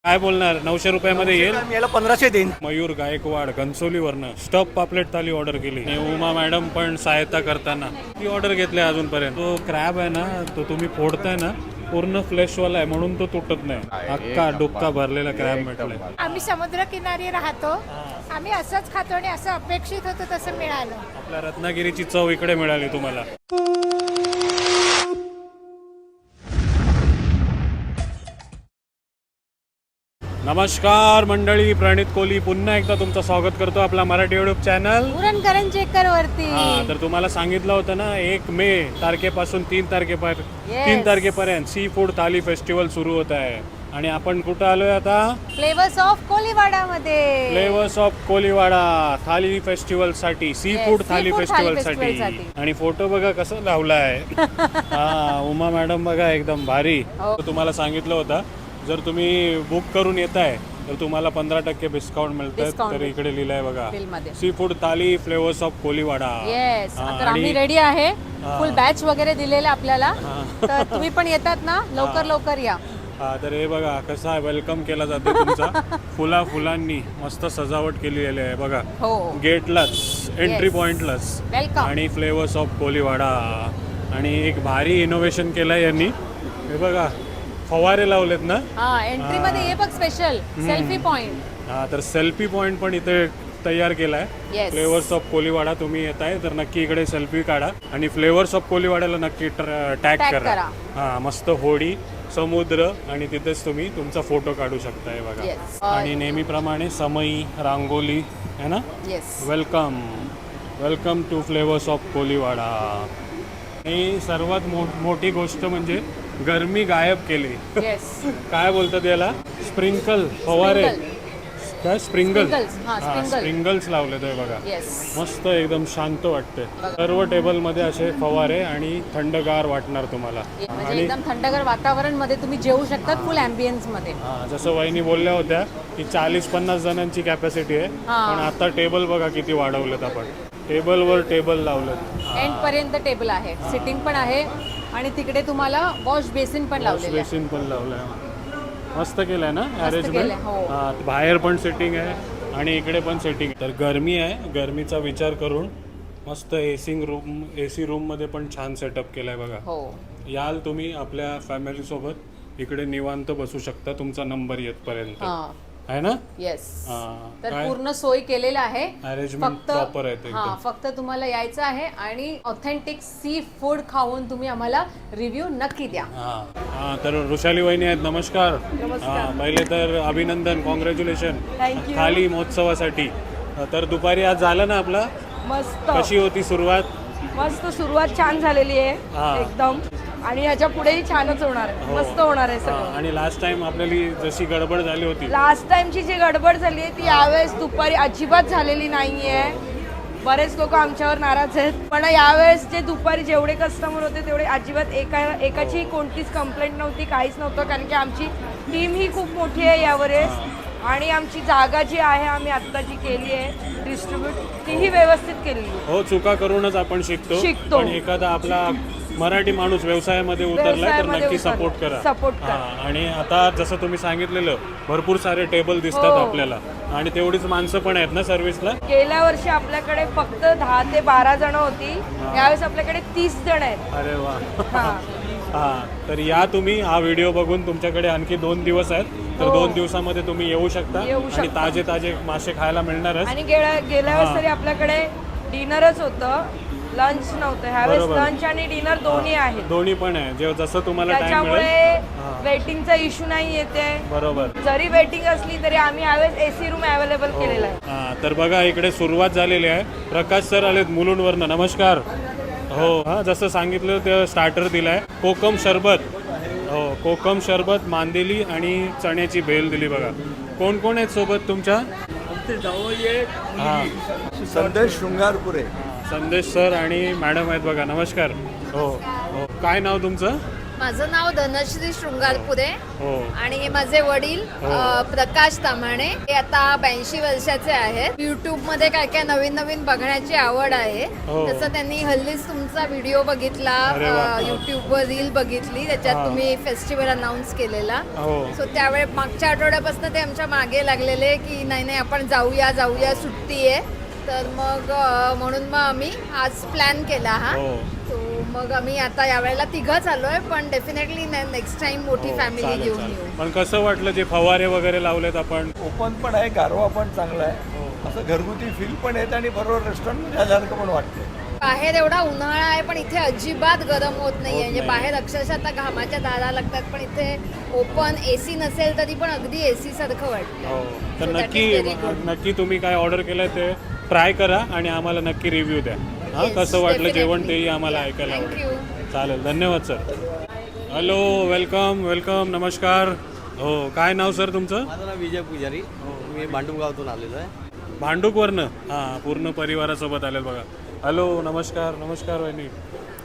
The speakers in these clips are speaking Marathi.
काय बोलणार 900 रुपयामध्ये येईल? याला 1500 देईन. मयूर गायकवाड घनसोलीवरनं स्टफ पापलेट थाली ऑर्डर केली आणि उमा मॅडम पण सहायता करताना ती ऑर्डर घेतली अजूनपर्यंत. तो क्रॅब आहे ना, तो तुम्ही फोडताय ना, पूर्ण फ्लेशवाला आहे म्हणून तो तुटत नाही. अख्खा डुक्का भरलेला क्रॅब म्हटलंय. आम्ही समुद्रकिनारी राहतो, आम्ही असंच खातो आणि असं अपेक्षित होतं तसं मिळालं. आपल्या रत्नागिरीची चव इकडे मिळाली तुम्हाला. नमस्कार मंडळी, प्रणित कोहली पुन्हा एकदा तुमचं स्वागत करतो आपला मराठी युट्यूब चॅनल उरणकरंजेकर वरती. तर तुम्हाला सांगितलं होतं ना 1 मे तारखेपासून 3 तारखेपर्यंत सी फूड थाली फेस्टिवल सुरू होत आहे. आणि आपण कुठं आलोय आता? फ्लेवर्स ऑफ कोलीवाडा मध्ये. Flavours of Koliwada thali festival साठी, सी फूड थाली फेस्टिवल साठी. आणि फोटो बघा कसं लावलाय. हा, उमा मॅडम बघा एकदम भारी. तुम्हाला सांगितलं होतं जर तुम्ही बुक करून येताय तर तुम्हाला 15% डिस्काउंट मिळतं. तर इकडे लिहिलंय बघा, sea food thali flavours of Koliwada. Yes, तर आम्ही रेडी आहे. फुल बॅच वगैरे दिलेले आपल्याला, तर तुम्ही पण येतात ना, लवकर या. हा, तर हे बघा कसं आहे, वेलकम केला जातो तुमचा. फुलांनी मस्त सजावट केलेली आहे बघा. गेटलाच, एंट्री पॉइंटलाच. वेलकम. आणि फ्लेवर्स ऑफ कोलीवाडा. आणि एक भारी इनोव्हेशन केलंय यांनी. हे बघा फवारे लावलेत ना. एंट्री मध्ये हे बघ स्पेशल सेल्फी पॉइंट. हा, तर सेल्फी पॉइंट पण इथे तयार केलाय. Flavours of Koliwada. तुम्ही येताय तर नक्की इकडे सेल्फी काढा आणि फ्लेवर्स ऑफ कोलीवाड्याला नक्की टॅग करा. हा, मस्त होडी, समुद्र आणि तिथेच तुम्ही तुमचा फोटो काढू शकताय बघा. आणि नेहमीप्रमाणे समई, रांगोली है ना. Welcome to flavours of Koliwada. आणि सर्वात मोठी गोष्ट म्हणजे गरमी गायब केली. काय बोलतात याला? स्प्रिंकल फवारे. काय स्प्रिंगल्स लावले ते बघा. मस्त एकदम शांत वाटते. सर्व टेबल मध्ये असे फवारे आणि थंडगार वाटणार तुम्हाला. आणि एकदम थंडगार वातावरण मध्ये तुम्ही जेवू शकतात फुल अँबियन्स मध्ये. जसं वहिनी बोलल्या होत्या की 40-50 जणांची कॅपॅसिटी आहे, पण आता टेबल बघा किती वाढवलेत आपण. टेबलवर टेबल लावलेत. एंड पर्यंत टेबल आहे, सिटिंग पण आहे आणि तिकडे तुम्हाला वॉश बेसिन पण लावलेलं आहे. मस्त केलंय ना अरेंजमेंट. बाहेर पण सेटिंग आहे आणि इकडे पण सेटिंग. तर गरमी आहे, गरमीचा विचार करून मस्त एसी रूम मध्ये पण छान सेटअप केलाय बघा. याल तुम्ही आपल्या फॅमिली सोबत इकडे निवांत बसू शकता तुमचा नंबर येतपर्यंत, आहे ना. येस, तर पूर्ण सोय केलेला आहे. अरेंजमेंट प्रॉपर आहे. फक्त तुम्हाला यायचं आहे आणि ऑथेंटिक सी फूड खाऊन तुम्ही आम्हाला रिव्ह्यू नक्की द्या. तर ऋषाली वहिनी आहेत, नमस्कार. पहिले तर अभिनंदन, कॉंग्रॅच्युलेशन थाली महोत्सवासाठी. तर दुपारी आज झालं ना आपला. मस्त. कशी होती सुरुवात? मस्त सुरुवात छान झालेली आहे एकदम. आणि याच्या पुढेही छानच होणार आहे. मस्त होणार आहे सगळं. आणि लास्ट टाइम आपल्याली जशी गडबड झाली होती, लास्ट टाइमची जी गडबड झाली आहे ती यावेळेस दुपारी अजिबात झालेली नाहीये. बरेच लोक आमच्यावर नाराज आहेत, पण यावेळेस जे दुपारी जेवढे कस्टमर होते तेवढे अजिबात एकाची कोणतीच कंप्लेंट नव्हती, काहीच नव्हतं. कारण की आमची टीम ही खूप मोठी आहे यावेळेस. आणि आमची जागा जी आहे आम्ही आत्ता जी केली आहे डिस्ट्रीब्यूट, तीही व्यवस्थित केली. हो, चुका करूनच आपण शिकतो. पण एखादा आपला मराठी माणूस व्यवसायामध्ये उतरलाय तर नक्की सपोर्ट करा. आणि आता जसं तुम्ही सांगितलेलं भरपूर सारे टेबल दिसतात आपल्याला आणि तेवढीच माणसं पण आहेत ना सर्व्हिसला. गेल्या वर्षी आपल्याकडे फक्त 10 ते 12 जण होती, यावेळेस आपल्याकडे 30 जण आहेत. अरे वा. तर या तुम्ही हा व्हिडिओ बघून तुमच्याकडे आणखी 2 दिवस आहेत, तर 2 दिवसामध्ये तुम्ही येऊ शकता आणि ताजे मासे खायला मिळणारच. आणि गेल्या वेळेस तरी आपल्याकडे डिनरच होतं, लंच नव्हतं. ह्यावेळेस लंच आणि डिनर दोन्ही आहे. दोन्ही पण आहे, जसं तुम्हाला टाइम मिळेल. त्याच्यामुळे वेटिंगचा इश्यू नाही येते. बरोबर. जरी वेटिंग असली तरी आम्ही यावेळेस एसी रूम अवेलेबल केलेला आहे. तर बघा इकडे सुरुवात झालेली आहे. प्रकाश सर आलेत मुलुंडवरनं. नमस्कार. हो, जसं सांगितलं ते स्टार्टर दिलाय. कोकम शरबत, मांदेली आणि चण्याची भेल दिली बघा. कोण कोण आहेत सोबत तुमच्या? संदेश शृंगारपुरे. संदेश सर आणि मॅडम आहेत बघा. नमस्कार. हो, काय नाव तुमचं? माझं नाव धनश्री शृंगारपुरे हो आणि हे माझे वडील प्रकाश ताम्हाणे. हे आता 82 वर्षाचे आहेत. युट्यूब मध्ये काय काय नवीन नवीन बघण्याची आवड आहे. हो. तसं त्यांनी हल्लीच तुमचा व्हिडिओ बघितला, अरे वा. युट्यूबवर रील बघितली, त्याच्यात तुम्ही फेस्टिवल अनाऊन्स केलेला. हो सो त्यावेळी मागच्या आठवड्यापासून ते आमच्या मागे लागलेले की नाही नाही आपण जाऊया जाऊया, सुट्टी आहे. तर मग म्हणून मग आम्ही आज प्लॅन केला हा. हो तो मग आम्ही आता यावेळेला तिघंच आलोय, पण डेफिनेटली नेक्स्ट टाइम मोठी हो, फॅमिली चालेल, घेऊन चालेल. येऊ. पण कसं वाटलं जे फवारे वगैरे लावलेत आपण? ओपन पण आहे, गारवा पण चांगला आहे, असं घरगुती फील पण येत आणि बरोबर रेस्टॉरंट आल्यासारखं पण वाटतं. बाहेर एवढा उन्हाळा आहे पण इथे अजिबात गरम होत नाहीये. म्हणजे नाही. बाहेर अक्षरशः आता घामाच्या धारा लागतात, पण इथे ओपन एसी नसेल तरी पण अगदी एसी सारखं वाटतं. हो तर So that नक्की is very good. नक्की तुम्ही काय ऑर्डर केलं ते ट्राय करा आणि आम्हाला नक्की रिव्ह्यू द्या. हा Yes, कसं वाटलं definitely. जेवण तेही आम्हाला ऐकायला आवडेल. थँक्यू. चालेल, धन्यवाद सर. हॅलो, वेलकम वेलकम, नमस्कार. हो काय नाव सर तुमचं? माझं नाव विजय पुजारी. मी भांडूप गावातून आलेलो आहे. भांडूपवरनं? हां, पूर्ण परिवारासोबत आलेत बघा. हॅलो, नमस्कार नमस्कार वहिनी.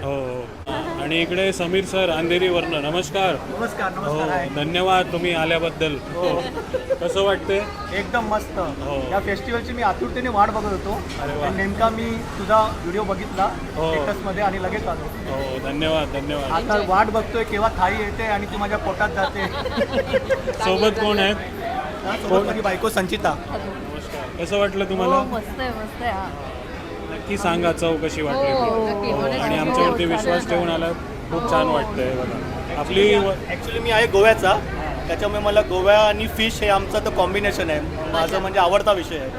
हो हो. आणि इकडे समीर सर अंधेरीवरनं. नमस्कार. नमस्कार हो धन्यवाद तुम्ही आल्याबद्दल. हो कसं वाटतंय? एकदम मस्त. हो. या फेस्टिवलची मी आतुरतेने वाट बघत होतो. अरे वा. आणि नेमका मी तुझा व्हिडिओ बघितला हो. स्टेटस मध्ये आणि लगेच आलो. हो धन्यवाद धन्यवाद. आता वाट बघतोय केव्हा थाळी येते आणि ती माझ्या पोटात जाते. सोबत कोण आहेत? सोबत माझी बायको संचिता. नमस्कार. कसं वाटलं तुम्हाला? मस्त आहे मस्त आहे. नक्की सांगा चव कशी वाटली ती. हो, आणि आमच्यावरती विश्वास ठेवून आलात, खूप छान वाटतंय बघा. आपली ॲक्च्युली मी आहे गोव्याचा, त्याच्यामुळे मला गोवा आणि फिश हे आमचं तर कॉम्बिनेशन आहे. माझं म्हणजे आवडता विषय आहे,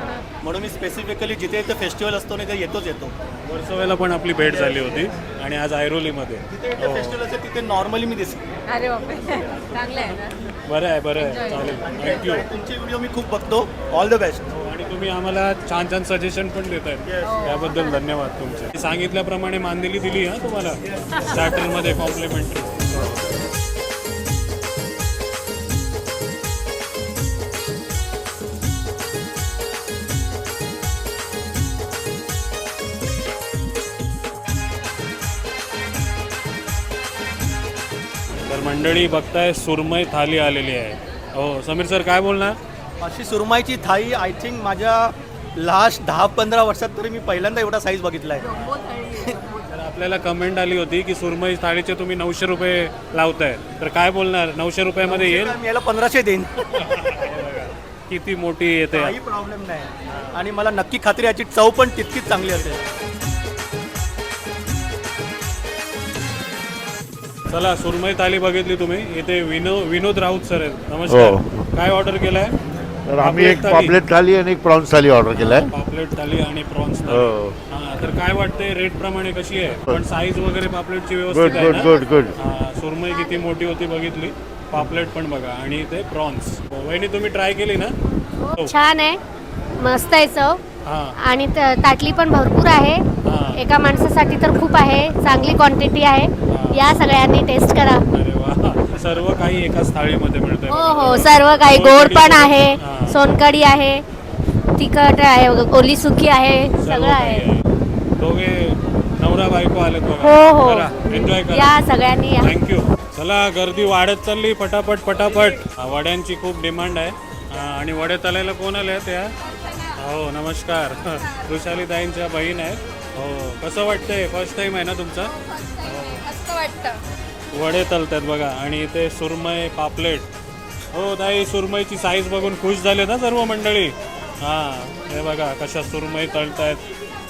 म्हणून मी स्पेसिफिकली जिथे इथे फेस्टिवल असतो ना तिथे येतो. वर्सोव्याला पण आपली भेट झाली होती आणि आज ऐरोलीमध्ये. जिथे इथे फेस्टिवल असते तिथे नॉर्मली मी दिसतो. अरे बापरे चांगलं आहे ना. बरं आहे बरं आहे, चालेल, थँक्यू. तुमचे व्हिडिओ मी खूप बघतो. All the best. आणि तुम्ही आम्हाला छान छान सजेशन पण देत आहेत, त्याबद्दल धन्यवाद तुमचे. सांगितल्याप्रमाणे मांदेली दिली हा तुम्हाला स्टार्टरमध्ये कॉम्प्लिमेंटरी. तर मंडळी बघताय सुरमई थाली आलेली आहे. हो समीर सर काय बोलणार? अशी सुरमाईची थाळी आय थिंक माझ्या लास्ट 10-15 वर्षात तरी मी पहिल्यांदा एवढा साईज बघितला आहे. तर आपल्याला कमेंट आली होती की सुरमई थाळीचे तुम्ही 900 रुपये लावताय, तर काय बोलणार? 900 रुपयामध्ये येईल? मी याला 1500 देईन. किती मोठी येते. काही प्रॉब्लेम नाही आणि मला नक्की खात्री याची चव पण तितकीच चांगली असेल. चला सुरमई थाली बघितली तुम्ही. इथे विनोद राऊत सर आहेत. नमस्कार. काय ऑर्डर केलाय? तर आम्ही एक पॉपलेट थाली आणि एक प्रॉन्स थाली ऑर्डर केलाय. पापलेट थाली आणि प्रॉन्स थाली. हो. हा, तर काय वाटतंय रेट प्रमाणे कशी आहे? पण साईज वगैरे पापलेटची गुड व्यवस्थित आहे गुड ना? Good good. हा, सुरमई किती मोठी होती बघितली, पापलेट पण बघा आणि इथे प्रॉन्स. वहिनी तुम्ही ट्राय केली ना? हो. छान आहे, मस्त आहे चव हा आणि ताटली पण भरपूर आहे. हा. एका माणसासाठी तर खूप आहे, चांगली क्वांटिटी आहे. या सगळ्यांनी टेस्ट करा. अरे वा, सर्व काही एकाच थाळीमध्ये मिळतंय. हो हो, सर्व काही गोड पण आहे, हा. सोनकढी आहे, तिखट आहे, ओली सुकी आहे, सर्व सगळं काही आहे. दोघे नवरा बायको आलेत बघा. हो हो, एन्जॉय करा. या सगळ्यांनी या. थँक्यू. चला गर्दी वाढत चालली पटापट पटापट. वड्यांची खूप डिमांड आहे. आणि वडे तलायला कोण आले त्या? हो नमस्कार. वृषाली ताईंच्या बहीण आहेत. हो कसं वाटतंय? फर्स्ट टाइम आहे ना तुमचा? मस्त वाटतं. वडे तलतात बघा आणि इथे सुरमई पापलेट. हो ताई, सुरमईची साईज बघून खुश झाले ना सर्व मंडळी. हां हे बघा कशा सुरमई तळतायत,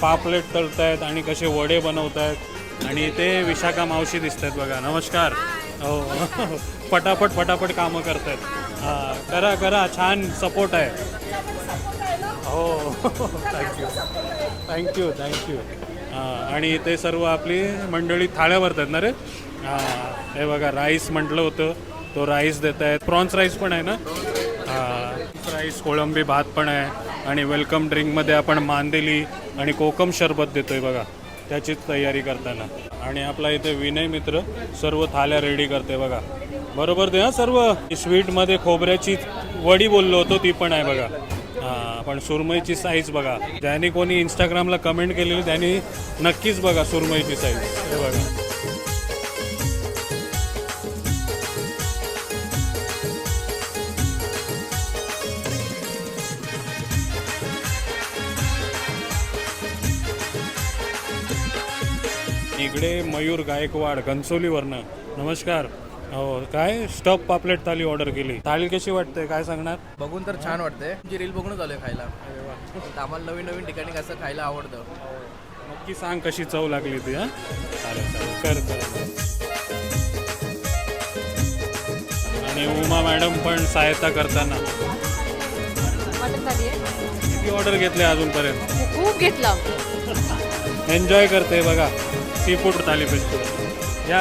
पापलेट तळतायत आणि कसे वडे बनवतायत. आणि इथे विशाखा मावशी दिसत आहेत बघा. नमस्कार. हो पटापट पटापट कामं करतायत. हां करा करा, छान सपोर्ट आहे. हो थँक्यू थँक्यू. हां आणि इथे सर्व आपली मंडळी थाळ्या भरतात ना रे. हां हे बघा राईस म्हटलं होतं, तो राईस देत आहेत. प्रॉन्स राईस पण आहे ना? हां राईस, कोळंबी भात पण आहे. आणि वेलकम ड्रिंकमध्ये आपण मांदेली आणि कोकम सरबत देतोय बघा, त्याचीच तयारी करताना. आणि आपला इथे विनय मित्र सर्व थाल्या रेडी करते बघा. बरोबर ते हां सर्व. स्वीटमध्ये खोबऱ्याची वडी बोललो होतो ती पण आहे बघा. हां पण सुरमईची साईज बघा. ज्यांनी कोणी इंस्टाग्रामला कमेंट केलेली त्यांनी नक्कीच बघा सुरमईची साईज. हे बघा इकडे मयूर गायकवाड घनसोलीवरनं. नमस्कार. हो काय स्टफ पापलेट थाली ऑर्डर केली. थाली कशी वाटते काय सांगणार? बघून तर छान वाटते. जी रील बघूनच आलोय खायला. तर आम्हाला नवीन नवीन ठिकाणी कसं खायला आवडतं. नक्की सांग कशी चव लागली ती. हां चालेल चालेल कर. आणि उमा मॅडम पण सहायता करताना. मटण थाली आहे. किती ऑर्डर घेतले अजूनपर्यंत? खूप घेतलं. एन्जॉय करते बघा सी फूड थाली फेस्टिवल.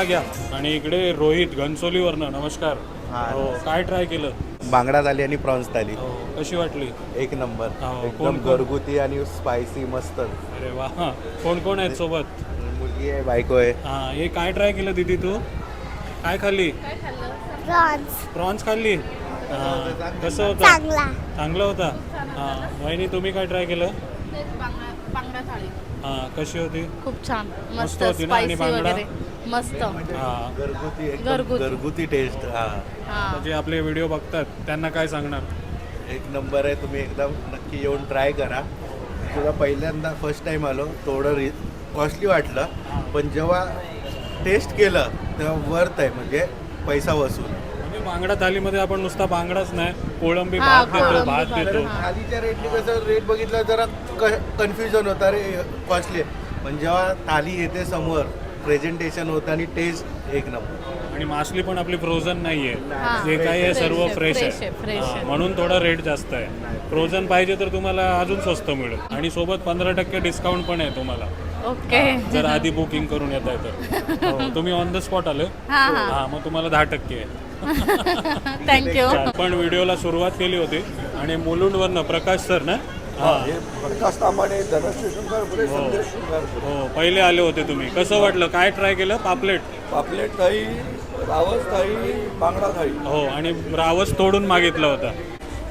घ्या. आणि इकडे रोहित घनसोलीवरनं. नमस्कार. हो काय ट्राय केलं? बांगडा थाली आणि प्रॉन्स थाली हो कशी वाटली? एक नंबर. हो, एकदम कोण- घरगुती आणि स्पायसी मस्त. अरे वा. कोण कोण आहेत सोबत? मुलगी आहे, बायको आहे. हां हे काय ट्राय केलं दीदी तू? काय खाल्ली? प्रॉन्स खाल्ली. हां कसं होतं? चांगलं होता. हां वहिनी तुम्ही काय ट्राय केलं? बांगडा थाळी हां कशी होती? खूप छान मस्त होती ना. आणि बांगडा मस्त. हां घरगुती एकदम घरगुती टेस्ट. जे आपले व्हिडिओ बघतात त्यांना काय सांगणार? एक नंबर आहे. तुम्ही एकदम नक्की येऊन ट्राय करा. तुला पहिल्यांदा फर्स्ट टाइम आलो थोडं कॉस्टली वाटलं, पण जेव्हा टेस्ट केलं तेव्हा वर्थ आहे. म्हणजे पैसा वसूल. म्हणजे बांगडा थालीमध्ये आपण नुसता बांगडाच नाही, कोळंबी भात देतो. थालीच्या रेटने कसं रेट बघितलं जरा कन्फ्युजन होता रे कॉस्टली, पण जेव्हा थाली येते समोर प्रेझेंटेशन होतं आणि टेस्ट एक नंबर. आणि मासली पण आपली फ्रोझन नाहीये, जे काही आहे सर्व फ्रेश आहे. हां, म्हणून थोडा रेट जास्त आहे. फ्रोझन पाहिजे तर तुम्हाला अजून स्वस्त मिळेल. आणि सोबत 15% डिस्काउंट पण आहे तुम्हाला. ओके. जर आधी बुकिंग करून येत आहे तर. हो, तुम्ही ऑन द स्पॉट आले. हां मग तुम्हाला 10% आहे. थँक्यू. पण व्हिडिओला सुरुवात केली होती आणि मुलुंडवरनं प्रकाश सर ना. हे प्रकाश तांबाडे, धनश्री शृंगारपुरे, संदेश शृंगारपुरे. हो पहिले आले होते तुम्ही. कसं वाटलं? काय ट्राय केलं? पापलेट थाळी, रावस थाळी, बांगडा थाळी. हो आणि रावस तोडून मागितलं होता.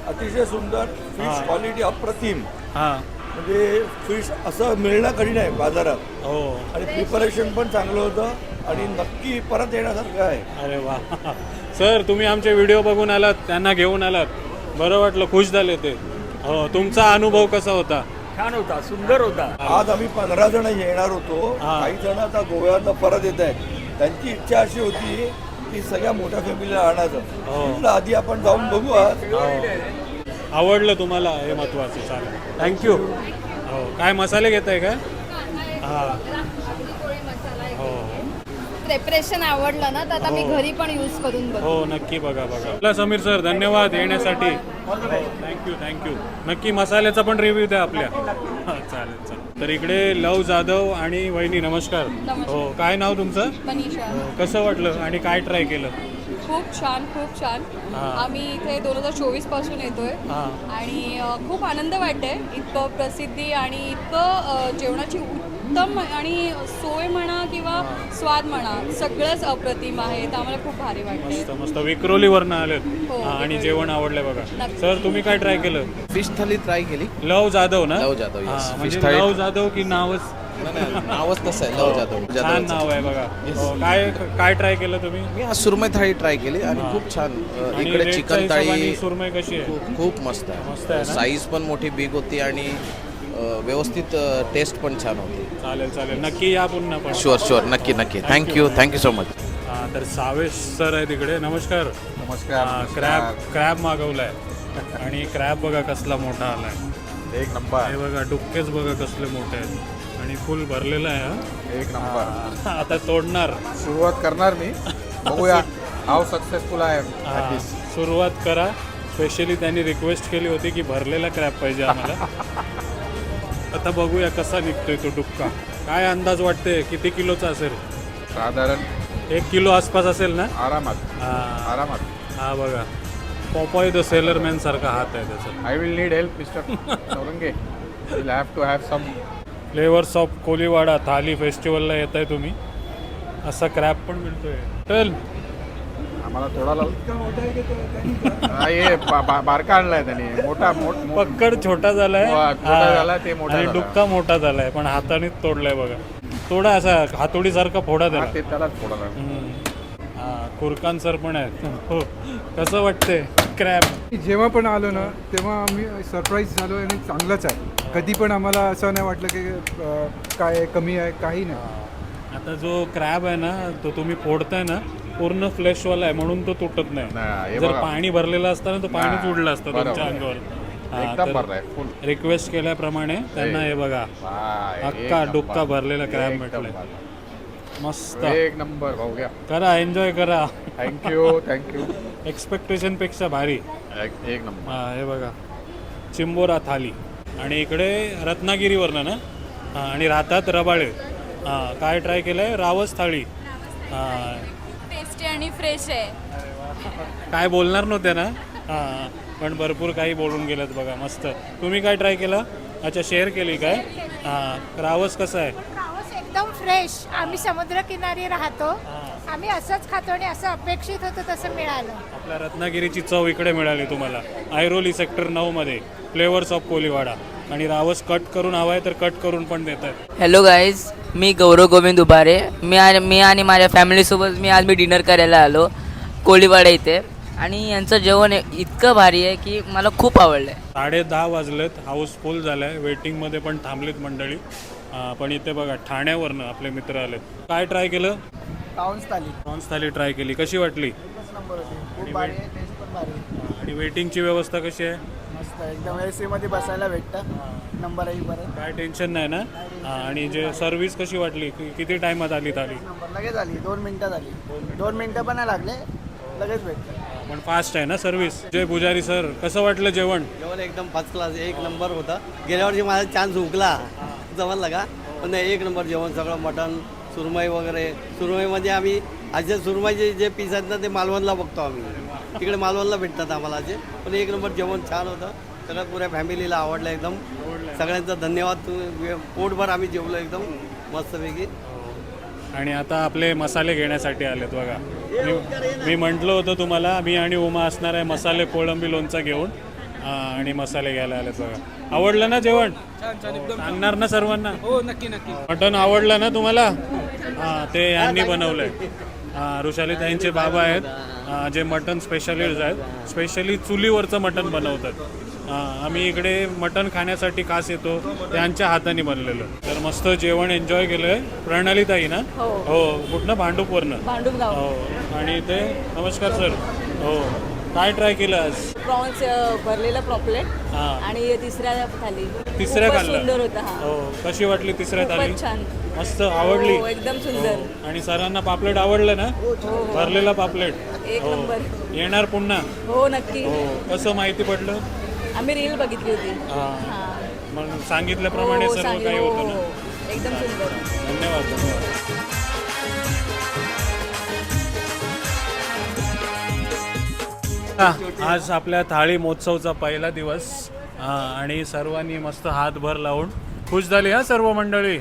अतिशय सुंदर. फिश क्वालिटी अप्रतिम. हां म्हणजे फिश असं मिळणं कधी नाही बाजारात. हो. आणि प्रिपरेशन पण चांगलं होतं आणि नक्की परत येण्यासारखं आहे. अरे वा. सर तुम्ही आमचे व्हिडिओ बघून आलात, त्यांना घेऊन आलात, बरं वाटलं, खुश झाले ते. हो तुमचा अनुभव कसा होता? छान होता, सुंदर होता. आज आम्ही 15 जण येणार होतो. हा. काही जण आता गोव्यातनं परत येत आहेत. त्यांची इच्छा अशी होती की सगळ्या मोठ्या फॅमिलीला आणायचं. म्हटलं आधी आपण जाऊन बघू आज. आवडलं तुम्हाला? हे महत्त्वाचं. चालेल थँक्यू. हो काय मसाले घेत आहे का? हां हो प्रेपरेशन आवडलं ना तर आता मी घरी पण यूज करून बघ. हो नक्की बघा. चला समीर सर धन्यवाद येण्यासाठी. थँक्यू. नक्की मसाल्याचा पण रिव्ह्यू द्या आपल्या. चालेल. तर इकडे लव जाधव आणि वहिनी. नमस्कार. हो काय नाव तुमचं? मनीषा. हो, कसं वाटलं आणि काय ट्राय केलं? खूप छान. आम्ही इथे 2024 पासून येतोय आणि खूप आनंद वाटतोय. इतकं प्रसिद्धी आणि इतकं जेवणाची उत्तम आणि सोय म्हणा किंवा स्वाद म्हणा सगळंच अप्रतिम आहे. तर आम्हाला खूप भारी वाटतं. मस्त विक्रोलीवरनं आलेत. हो, आणि जेवण आवडलंय बघा. सर तुम्ही काय ट्राय केलं? फिश थाली ट्राय केली. लव जाधव ना? लव जाधव, yes. हां, म्हणजे Fish थाळी. लव जाधव की नावच? नाही, नावच तसं आहे लव जाधव. छान नाव आहे बघा. हो, काय ट्राय केलं तुम्ही? मी आज सुरमई थाळी ट्राय केली आणि खूप छान. आणि इकडे रेटच्या चिकन हिशोबाने थाळी सुरमई कशी आहे? खूप मस्त मस्त आहे आहे. ना? साईज पण मोठी बिग होती आणि व्यवस्थित टेस्ट पण छान होती. चालेल नक्की या पुन्हा पण. शुअर नक्की थँक्यू सो मच. तर सावेश सर आहे तिकडे. नमस्कार. क्रॅब मागवलाय आणि क्रॅब बघा कसला मोठा आलाय. एक नंबर. हे बघा डुक्केच बघा कसले मोठे आहेत आणि फुल भरलेला आहे. हा. एक नंबर. आता तोडणार. सुरुवात करणार मी. बघूया हाऊ सक्सेसफुल आहे. सुरुवात करा. स्पेशली त्यांनी रिक्वेस्ट केली होती की भरलेला क्रॅब पाहिजे आम्हाला. आता बघूया कसा निघतोय तो डुक्का. काय अंदाज वाटते किती किलोचा असेल? साधारण 1 किलो आसपास असेल ना? आरामात. हा बघा पॉपॉय द सेलरमॅन सारखा हात आहे त्याचा. I will need help mister Chaurange. Will have to have some flavours of Koliwada thali फेस्टिवलला येत आहे तुम्ही. असा क्रॅब पण मिळतोय. चल आम्हाला थोडा हे बारका आणलाय त्याने. मोठा पक्कड छोटा झालाय. छोटा झाला ते मोठा आणि झाला. डुक्का मोठा झालाय पण हातानेच तोडलाय बघा. थोडा असा हातोडीसारखा फोडा हा, त्याला. ते त्यालाच थोडा कुरकान सर पण आहेत. हो कसं वाटतंय क्रॅब? जेव्हा पण आलो ना तेव्हा आम्ही सरप्राईज झालो आणि चांगलंच आहे. कधी पण आम्हाला असं नाही वाटलं की काय कमी आहे, काही नाही. आता जो क्रॅब आहे ना तो तुम्ही फोडताय ना पूर्ण फ्लेशवाला आहे म्हणून तो तुटत नाही, नाही. हे जर बघा. पाणी भरलेलं असतं ना तर पाणीच उडलं असतं बरोबर. तुमच्या अंगावर. एकदम भरलाय फुल. रिक्वेस्ट केल्याप्रमाणे त्यांना हे बघा अक्का डुक्का भरलेला क्रॅब भेटलाय. मस्त एक नंबर भाऊ घ्या. करा एन्जॉय करा. थँक्यू एक्सपेक्टेशन पेक्षा भारी. एक नंबर. हे बघा चिंबोरा थाली आणि इकडे रत्नागिरीवरनं ना आणि राहतात रबाळे. काय ट्राय केलंय रावस थाळी. टेस्टी आणि फ्रेश आहे. काय बोलणार नव्हते ना पण भरपूर काही बोलून गेलं बघा. मस्त. तुम्ही काय ट्राय केलं? अच्छा शेअर केली काय? रावस कसं आहे? रावस एकदम फ्रेश. आम्ही समुद्रकिनारी राहतो, आम्ही असंच खातो आणि असं अपेक्षित होतं तसं मिळालं. आपल्या रत्नागिरीची चव इकडे मिळाली तुम्हाला. ऐरोली सेक्टर 9 मध्ये फ्लेवर्स ऑफ कोलीवाडा. आणि रावस कट करून हवाय तर कट करून पण देतात. हॅलो गाईज, मी गौरव गोविंद उभारे. मी आणि माझ्या फॅमिलीसोबत मी डिनर करायला आलो कोळीवाडा इथे. आणि यांचं जेवण इतकं भारी आहे की मला खूप आवडलं आहे. 10:30 वाजलेत. हाऊस फुल झालं आहे. वेटिंगमध्ये पण थांबलीत मंडळी. पण इथे बघा ठाण्यावरनं आपले मित्र आलेत. काय ट्राय केलं? प्रॉन्स थाली ट्राय केली. कशी वाटली? आणि वेटिंगची व्यवस्था कशी आहे? मस्त एकदम AC मध्ये बसायला भेटतं. नंबर आहे बरं. काय टेन्शन नाही ना? आणि जे सर्व्हिस कशी वाटली? किती टायमात आली थाली? लगेच आली, 2 मिनिटात आली. 2 मिनिटं पण नाही लागले, लगेच भेटतं. पण फास्ट आहे ना सर्व्हिस. जय पुजारी सर, कसं वाटलं जेवण? जेवण एकदम फर्स्ट क्लास, एक नंबर होता. गेल्या वर्षी माझा चान्स हुकला जमलं का, पण नाही, एक नंबर जेवण. सगळं मटण, सुरमई वगैरे. सुरमईमध्ये आम्ही असे सुरमईचे जे पीस आहेत ना ते मालवणला बघतो आम्ही. तिकडे मालवणला भेटतात आम्हाला असे. पण एक नंबर जेवण छान होतं. सगळं पुऱ्या फॅमिलीला आवडलं एकदम. सगळ्यांचा धन्यवाद. पोटभर आम्ही जेवलो एकदम मस्तपैकी. आणि आता आपले मसाले घेण्यासाठी आलेत बघा. मी म्हटलं होतं तुम्हाला मी आणि उमा असणार आहे मसाले कोळंबी लोणचा घेऊन. आणि मसाले घ्यायला आलेत बघा. आवडलं ना जेवण? सांगणार ना सर्वांना? हो नक्की नक्की. मटण आवडलं ना तुम्हाला? ते यांनी बनवलंय. ऋषाली ताईंचे बाबा आहेत जे मटण स्पेशलिस्ट आहेत. स्पेशली चुलीवरचं मटण बनवतात. आम्ही इकडे मटण खाण्यासाठी खास येतो. त्यांच्या हाताने बनलेलं. तर मस्त जेवण एन्जॉय केलंय. प्रणाली ताई ना? हो. कुठनं? भांडूपवरनं. भांडुपगाव. हो. आणि ते नमस्कार सर. हो. काय ट्राय केलं आज? प्रॉन्स भरलेला प्रॉपलेट आणि तिसऱ्या थाली. तिसऱ्या खाल्लं? सुंदर होता. हो. कशी वाटली तिसऱ्या थाली? छान. मस्त आवडली? एकदम सुंदर. आणि सरांना पापलेट आवडलं ना? भरलेला पापलेट. एक नंबर. येणार पुन्हा? हो नक्की. हो. कसं माहिती पडलं? आम्ही रील बघितली होती. मग सांगितल्याप्रमाणे सर्व काही होतं ना? एकदम सुंदर. धन्यवाद. आज आपल्या थाळी महोत्सवचा पहिला दिवस. आणि सर्वांनी मस्त हातभर लावून खुश झाली सर्व मंडळी.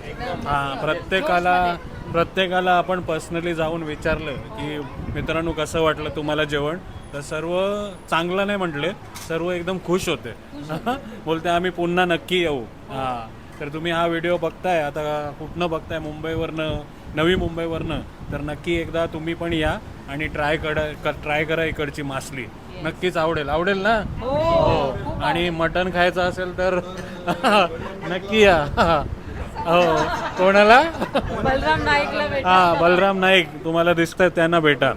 प्रत्येकाला आपण पर्सनली जाऊन विचारलं की मित्रांनो कसं वाटलं तुम्हाला जेवण. तर सर्व चांगलं नाही म्हटले, सर्व एकदम खुश होते. बोलते आम्ही पुन्हा नक्की येऊ. तर तुम्ही हा व्हिडिओ बघताय आता कुठनं बघताय? मुंबईवरनं, नवी मुंबईवरनं. तर नक्की एकदा तुम्ही पण या आणि ट्राय करा इकडची मासली. नक्कीच आवडेल ना? हो. आणि मटण खायचं असेल तर नक्की या. हो. कोणाला? बलराम नाईकला भेटा. बलराम नाईक तुम्हाला दिसतात त्यांना भेटा.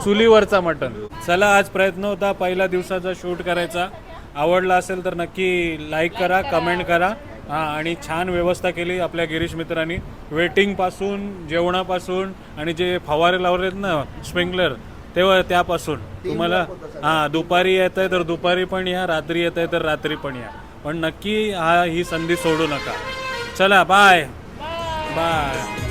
चुलीवरचा मटण. चला आज प्रयत्न होता पहिल्या दिवसाचा शूट करायचा. आवडला असेल तर नक्की लाईक करा, कमेंट करा. आणि छान व्यवस्था केली आपल्या गिरीश मित्रांनी. वेटिंगपासून, जेवणापासून आणि जे फवारे लावलेत ना स्प्रिंकलर त्यापासून. तुम्हाला दुपारी येत आहे तर दुपारी पण या, रात्री येत आहे तर रात्री पण या. पण नक्की ही संधी सोडू नका. चला बाय बाय.